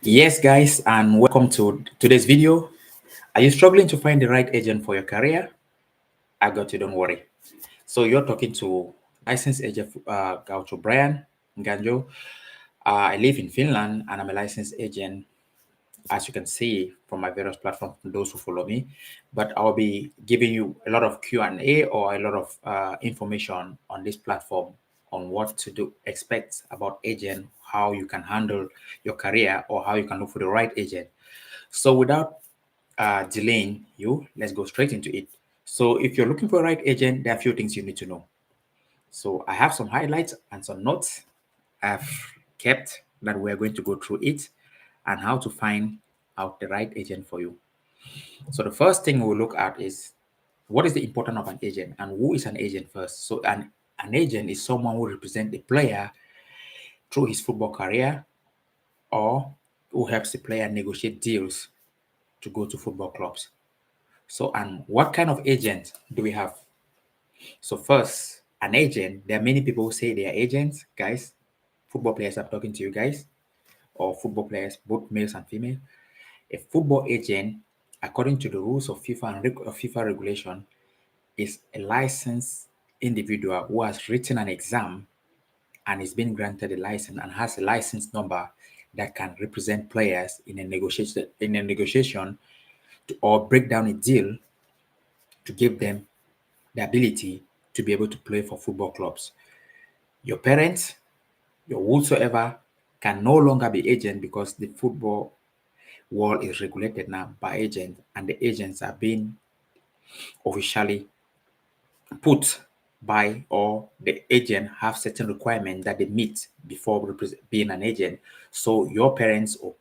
Yes, guys, and welcome to today's video. Are you struggling to find the right agent for your career? I got you, don't worry. So you're talking to licensed agent Gaucho Brian Nganjo. I live in Finland and I'm a licensed agent, as you can see from my various platforms, those who follow me. But I'll be giving you a lot of Q&A or a lot of information on this platform on what to do, expect about agent, how you can handle your career or how you can look for the right agent. So without delaying you, let's go straight into it. So if you're looking for a right agent, there are a few things you need to know. So I have some highlights and some notes I've kept that we're going to go through it and how to find out the right agent for you. So the first thing we'll look at is what is the importance of an agent and who is an agent first. So an agent is someone who represents the player through his football career or who helps the player negotiate deals to go to football clubs. So, and what kind of agent do we have? So, first, an agent, there are many people who say they are agents, guys. Football players, I'm talking to you guys, or football players, both males and female. A football agent, according to the rules of FIFA and of FIFA regulation, is a licensed individual who has written an exam and is being granted a license and has a license number that can represent players in a negotiation or break down a deal to give them the ability to be able to play for football clubs. Your parents, your whosoever can no longer be agent because the football world is regulated now by agents and the agents are being officially put by or the agent have certain requirements that they meet before being an agent. So your parents or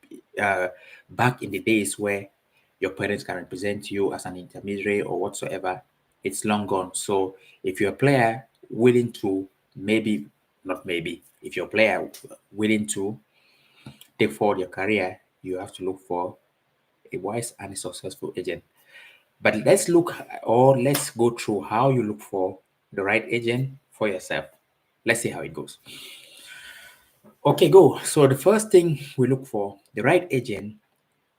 back in the days where your parents can represent you as an intermediary or whatsoever, it's long gone. So if you're a player willing to maybe not maybe if you're a player willing to take forward your career, you have to look for a wise and a successful agent. But let's look or let's go through how you look for the right agent for yourself. Let's see how it goes. Okay, go. So the first thing we look for the right agent.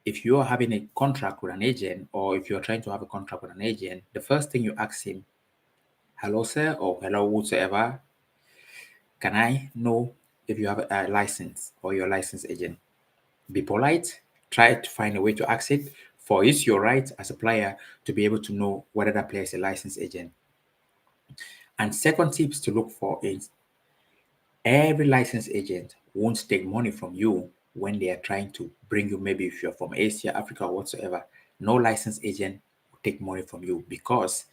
If you are having a contract with an agent or if you're trying to have a contract with an agent, the first thing you ask him, hello, sir, or hello, whatsoever, can I know if you have a license or you're a licensed agent? Be polite, try to find a way to ask it, for it's your right as a player to be able to know whether that player is a licensed agent. And second tips to look for is every licensed agent won't take money from you when they are trying to bring you, maybe if you're from Asia, Africa, or whatsoever. No licensed agent will take money from you because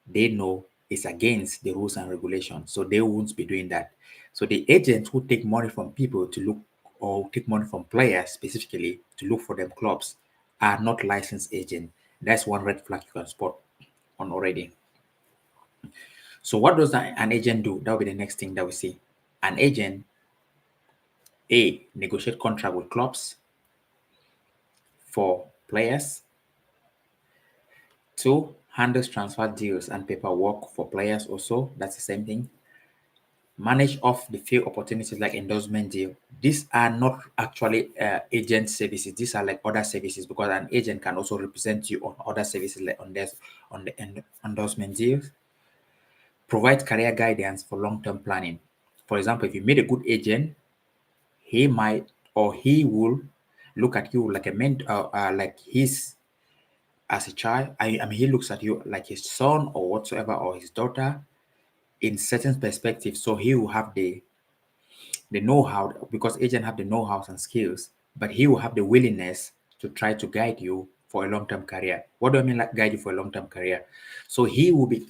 they know it's against the rules and regulations. So they won't be doing that. So the agents who take money from people to look or take money from players specifically to look for them clubs are not licensed agents. That's one red flag you can spot on already. So what does an agent do? That will be the next thing that we see. An agent, A, negotiate contract with clubs for players. Two, handles transfer deals and paperwork for players also. That's the same thing. Manage off the field opportunities like endorsement deal. These are not actually agent services. These are like other services because an agent can also represent you on other services like on this on the endorsement deals. Provide career guidance for long-term planning. For example, if you meet a good agent, he might or he will look at you like a mentor, like his as a child. I mean, he looks at you like his son or whatsoever or his daughter in certain perspectives. So he will have the know-how because agent have the know-how and skills, but he will have the willingness to try to guide you for a long-term career. What do I mean like guide you for a long-term career? So he will be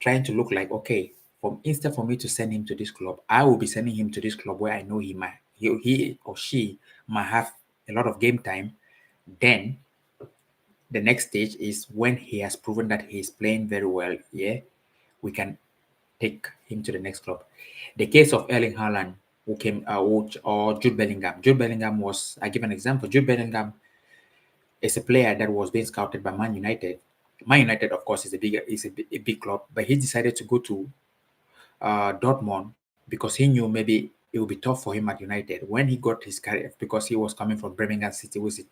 trying to look like, okay, from instead for me to send him to this club, I will be sending him to this club where I know he or she might have a lot of game time. Then the next stage is when he has proven that he's playing very well. Yeah, we can take him to the next club. The case of Erling Haaland, who came, or Jude Bellingham. Jude Bellingham was, I give an example. Jude Bellingham is a player that was being scouted by Man United. Man United, of course, is a big club, but he decided to go to Dortmund because he knew maybe it will be tough for him at United. When he got his career, because he was coming from Birmingham City, was a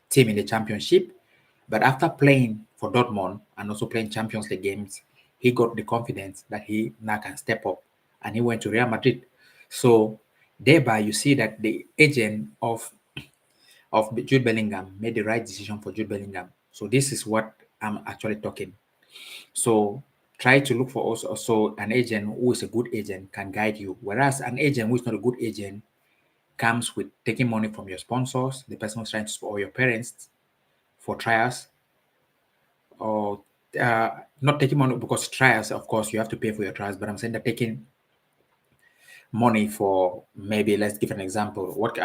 team in the championship. But after playing for Dortmund and also playing Champions League games, he got the confidence that he now can step up, and he went to Real Madrid. So thereby you see that the agent of Jude Bellingham made the right decision for Jude Bellingham. So this is what I'm actually talking. So try to look for also an agent who is a good agent can guide you. Whereas an agent who is not a good agent comes with taking money from your sponsors, the person who's trying to or your parents for trials, or not taking money because trials, of course, you have to pay for your trials. But I'm saying that taking money for, maybe let's give an example. What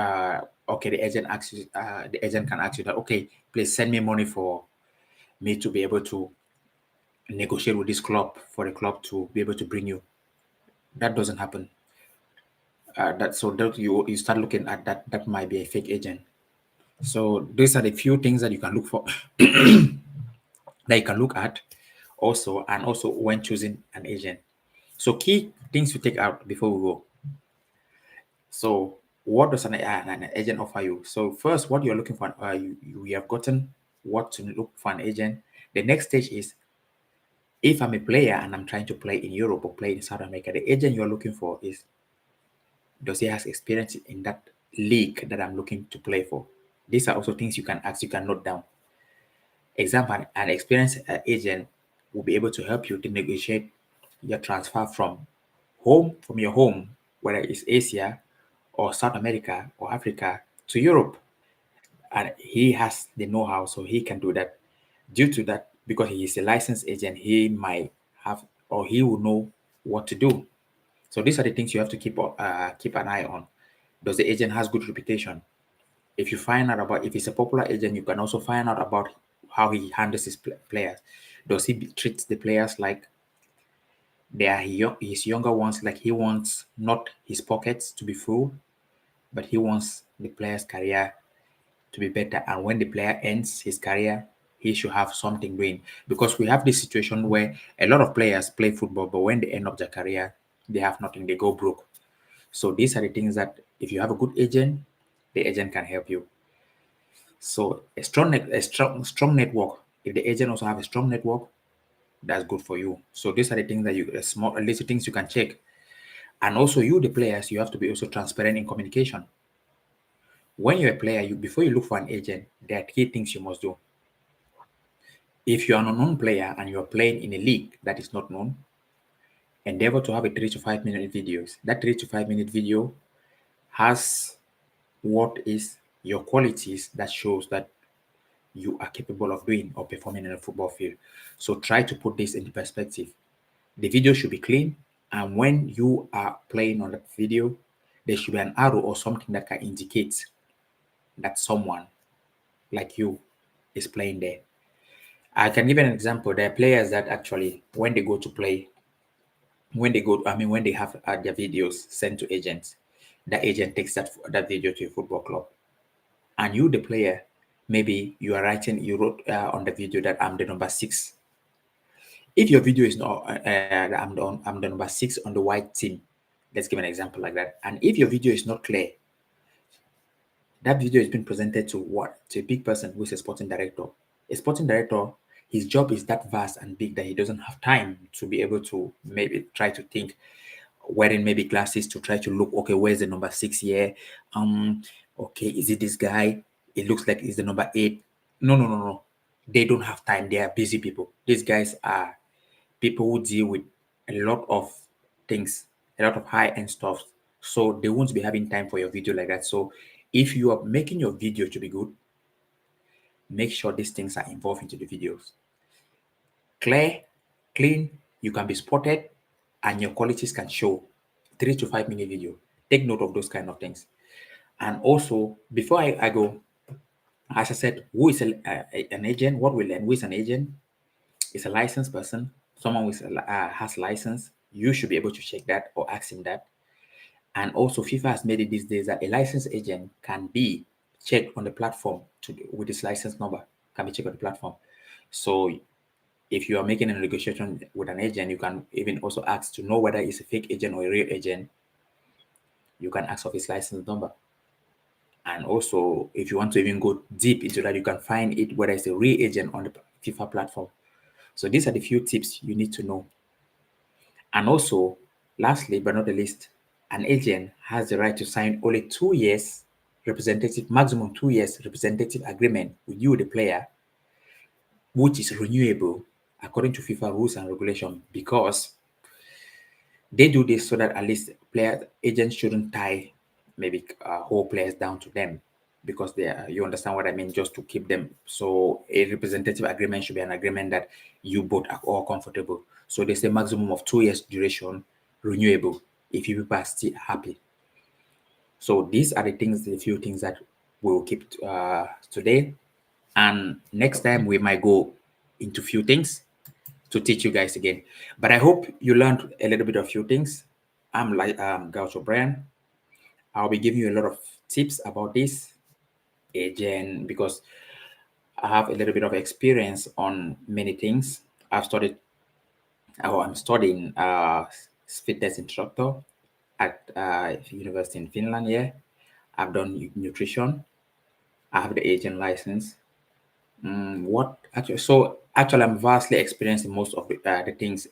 okay, the agent can ask you that, okay, please send me money for me to be able to negotiate with this club for the club to be able to bring you. That doesn't happen. That so that you start looking at that, that might be a fake agent. So these are the few things that you can look for, that you can look at also, and also when choosing an agent. So key things to take out before we go. So what does an agent offer you? So first, what you're looking for, you have gotten what to look for an agent. The next stage is, if I'm a player and I'm trying to play in Europe or play in South America, the agent you're looking for is, does he has experience in that league that I'm looking to play for? These are also things you can ask, you can note down. Example, an experienced agent will be able to help you to negotiate your transfer from your home, whether it's Asia or South America or Africa, to Europe. And he has the know-how, so he can do that. Due to that, because he is a licensed agent, he might have, or he will know what to do. So these are the things you have to keep an eye on. Does the agent has good reputation? If you find out about, if he's a popular agent, you can also find out about how he handles his players. Does he treat the players like they are his younger ones, like he wants not his pockets to be full, but he wants the player's career to be better. And when the player ends his career, he should have something doing. Because we have this situation where a lot of players play football, but when they end up their career, they have nothing, they go broke. So these are the things that if you have a good agent, the agent can help you. So a strong network. If the agent also have a strong network, that's good for you. So these are the things that small little things you can check. And also you, the players, you have to be also transparent in communication. When you're a player, you before you look for an agent, there are key things you must do. If you are an unknown player and you are playing in a league that is not known, endeavor to have a 3 to 5 minute videos. That 3 to 5 minute video has what is your qualities that shows that you are capable of doing or performing in a football field. So try to put this into perspective. The video should be clean, and when you are playing on the video, there should be an arrow or something that can indicate that someone like you is playing there. I can give an example. There are players that actually, when they go to play, when they have their videos sent to agents, the agent takes that video to a football club, and you, the player, maybe you wrote on the video that I'm the number 6. If your video is not, I'm the number 6 on the white team. Let's give an example like that. And if your video is not clear, that video is being presented to what? To a big person who is a sporting director. A sporting director, his job is that vast and big that he doesn't have time to be able to maybe try to think, wearing maybe glasses to try to look, okay, where's the number 6 here? Okay, is it this guy? It looks like it's the number 8. No, no, no, no. They don't have time. They are busy people. These guys are people who deal with a lot of things, a lot of high-end stuff. So they won't be having time for your video like that. So if you are making your video to be good, make sure these things are involved into the videos. Clear, clean, you can be spotted, and your qualities can show. 3 to 5 minute video. Take note of those kind of things. And also, before I go, as I said, who is an agent? What we learn, who is an agent? Is a licensed person, someone with has license. You should be able to check that or ask him that. And also, FIFA has made it these days that a licensed agent can be checked on the platform with his license number, can be checked on the platform. So if you are making a negotiation with an agent, you can even also ask to know whether it's a fake agent or a real agent. you can ask of his license number. And also, if you want to even go deep into that, you can find it whether it's a real agent on the FIFA platform. So these are the few tips you need to know. And also, lastly but not the least, an agent has the right to sign only 2 years representative, maximum 2 years representative agreement with you, the player, which is renewable according to FIFA rules and regulation, because they do this so that at least player agents shouldn't tie maybe whole players down to them, because they are, you understand what I mean, just to keep them. So a representative agreement should be an agreement that you both are all comfortable. So they say maximum of 2 years duration, renewable if you people are still happy. So these are the things, the few things that we'll keep today. And next time we might go into few things to teach you guys again. But I hope you learned a little bit of few things. I'm like Gaucho Brian. I'll be giving you a lot of tips about this agent, because I have a little bit of experience on many things. I'm studying fitness instructor at university in Finland. Yeah, I've done nutrition. I have the agent license. What actually? So actually, I'm vastly experienced in most of the things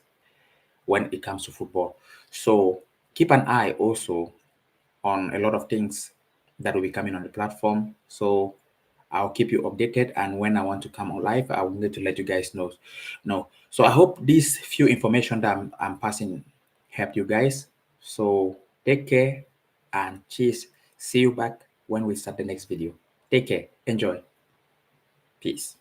when it comes to football. So keep an eye also on a lot of things that will be coming on the platform. So I'll keep you updated, and when I want to come on live, I will need to let you guys know. No, so I hope these few information that I'm passing helped you guys. So take care and cheers. See you back when we start the next video. Take care. Enjoy. Peace.